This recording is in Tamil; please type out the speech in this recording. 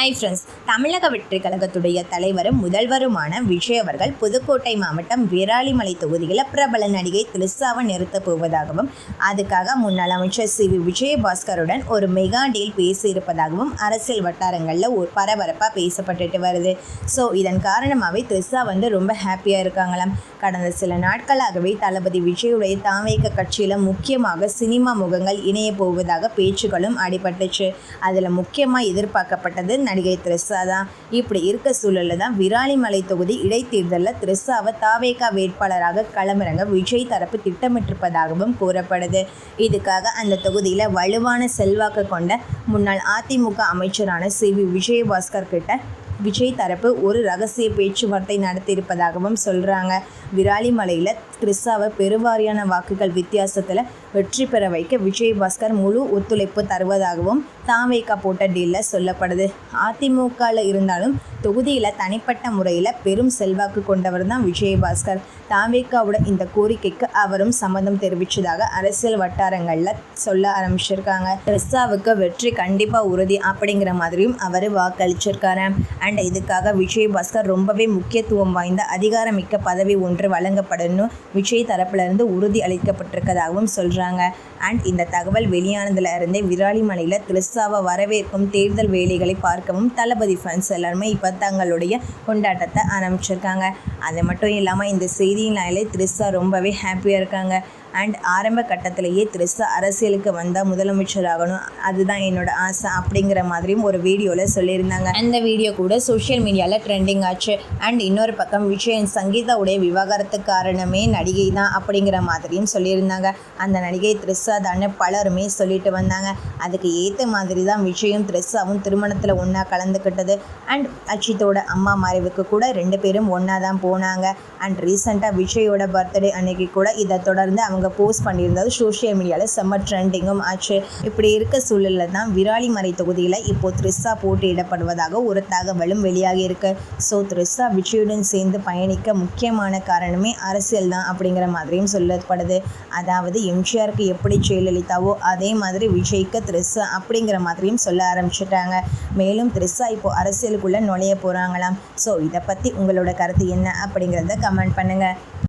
ஹாய் ஃப்ரெண்ட்ஸ், தமிழக வெற்றி கழகத்துடைய தலைவரும் முதல்வருமான விஜய் அவர்கள் புதுக்கோட்டை மாவட்டம் விராலிமலை தொகுதியில் பிரபல நடிகை த்ரிஷாவை நிறுத்தப் போவதாகவும் அதுக்காக முன்னாள் அமைச்சர் சி வி விஜயபாஸ்கருடன் ஒரு மெகா டீல் பேசியிருப்பதாகவும் அரசியல் வட்டாரங்களில் ஒரு பரபரப்பாக பேசப்பட்டுட்டு வருது. ஸோ இதன் காரணமாகவே த்ரிஷா ரொம்ப ஹாப்பியாக இருக்காங்களாம். கடந்த சில நாட்களாகவே தளபதி விஜயுடைய தாவேக கட்சியில் முக்கியமாக சினிமா முகங்கள் இணைய போவதாக பேச்சுக்களும் அடிபட்டுச்சு. அதில் முக்கியமாக எதிர்பார்க்கப்பட்டது நடிகை த்ரிஷா தான். இப்படி இருக்க சூழலில் தான் விராலிமலை தொகுதி இடைத்தேர்தலில் த்ரிஷாவை தாவேகா வேட்பாளராக களமிறங்க விஜய் தரப்பு திட்டமிட்டிருப்பதாகவும் கூறப்படுது. இதுக்காக அந்த தொகுதியில் வலுவான செல்வாக்கு கொண்ட முன்னாள் அதிமுக அமைச்சரான சி வி விஜயபாஸ்கர் கிட்ட விஜய் தரப்பு ஒரு ரகசிய பேச்சுவார்த்தை நடத்தியிருப்பதாகவும் சொல்கிறாங்க. விராலிமலையில் த்ரிஷாவை பெருவாரியான வாக்குகள் வித்தியாசத்தில் வெற்றி பெற வைக்க விஜயபாஸ்கர் முழு ஒத்துழைப்பு தருவதாகவும் தாவேகா போட்ட டீலில் சொல்லப்படுது. அதிமுகவில் இருந்தாலும் தொகுதியில் தனிப்பட்ட முறையில் பெரும் செல்வாக்கு கொண்டவர் தான் விஜயபாஸ்கர். தாவேகாவோட இந்த கோரிக்கைக்கு அவரும் சம்மதம் தெரிவித்ததாக அரசியல் வட்டாரங்களில் சொல்ல ஆரம்பிச்சிருக்காங்க. த்ரிஷாவுக்கு வெற்றி கண்டிப்பாக உறுதி அப்படிங்கிற மாதிரியும் அவர் வாக்களிச்சிருக்காரு. அண்ட் இதுக்காக விஜயபாஸ்கர் ரொம்பவே முக்கியத்துவம் வாய்ந்த அதிகாரமிக்க பதவி ஒன்று வழங்கப்படணும் விஜய் தரப்பிலிருந்து உறுதி அளிக்கப்பட்டிருக்கதாகவும் சொல்கிறாங்க. அண்ட் இந்த தகவல் வெளியானதுல இருந்தே விராலிமலையில் த்ரிஷாவை வரவேற்கும் தேர்தல் வேலைகளை பார்க்கவும் தளபதி ஃபேன்ஸ் எல்லாருமே இப்போ தங்களுடைய கொண்டாட்டத்தை ஆரம்பிச்சிருக்காங்க. அது மட்டும் இல்லாமல் இந்த செய்தியினாலே த்ரிஷா ரொம்பவே ஹாப்பியாக இருக்காங்க. அண்ட் ஆரம்ப கட்டத்திலேயே த்ரிஷா அரசியலுக்கு வந்தால் முதலமைச்சர் ஆகணும், அதுதான் என்னோட ஆசை அப்படிங்கிற மாதிரியும் ஒரு வீடியோவில் சொல்லியிருந்தாங்க. அந்த வீடியோ கூட சோஷியல் மீடியாவில் ட்ரெண்டிங் ஆச்சு. அண்ட் இன்னொரு பக்கம் விஜயன் சங்கீதாவுடைய விவாகரத்துக்கு காரணமே நடிகை தான் அப்படிங்கிற மாதிரியும் சொல்லியிருந்தாங்க. அந்த நடிகை த்ரிஷா தானே பலருமே சொல்லிட்டு வந்தாங்க. அதுக்கு ஏற்ற மாதிரி தான் விஜயும் த்ரிஷாவும் திருமணத்தில் ஒன்றா கலந்துக்கிட்டது. அண்ட் அஜித்தோட அம்மா மறைவுக்கு கூட 2 பேரும் ஒன்றா தான் போனாங்க. அண்ட் ரீசெண்டாக விஜயோட பர்த்டே அன்னைக்கு கூட இதை தொடர்ந்து அவங்க போஸ்ட் பண்ணியிருந்தது சோஷியல் மீடியாவில் செம்ம ட்ரெண்டிங்கும் ஆச்சு. இப்படி இருக்க சூழலில் தான் விராலிமலை தொகுதியில் இப்போது த்ரிஷா போட்டியிடப்படுவதாக ஒரு தகவலும் வெளியாகி இருக்கு. ஸோ த்ரிஷா விஜயுடன் சேர்ந்து பயணிக்க முக்கியமான காரணமே அரசியல் தான் அப்படிங்கிற மாதிரியும் சொல்லப்படுது. அதாவது எம்ஜிஆருக்கு எப்படி ஜெயலலிதாவோ அதே மாதிரி விஜய்க்கு த்ரிஷா அப்படிங்கிற மாதிரியும் சொல்ல ஆரம்பிச்சிட்டாங்க. மேலும் த்ரிஷா இப்போ அரசியலுக்குள்ளே நுழைய போகிறாங்களாம். ஸோ இதை பற்றி உங்களோட கருத்து என்ன அப்படிங்கிறத கமெண்ட் பண்ணுங்கள்.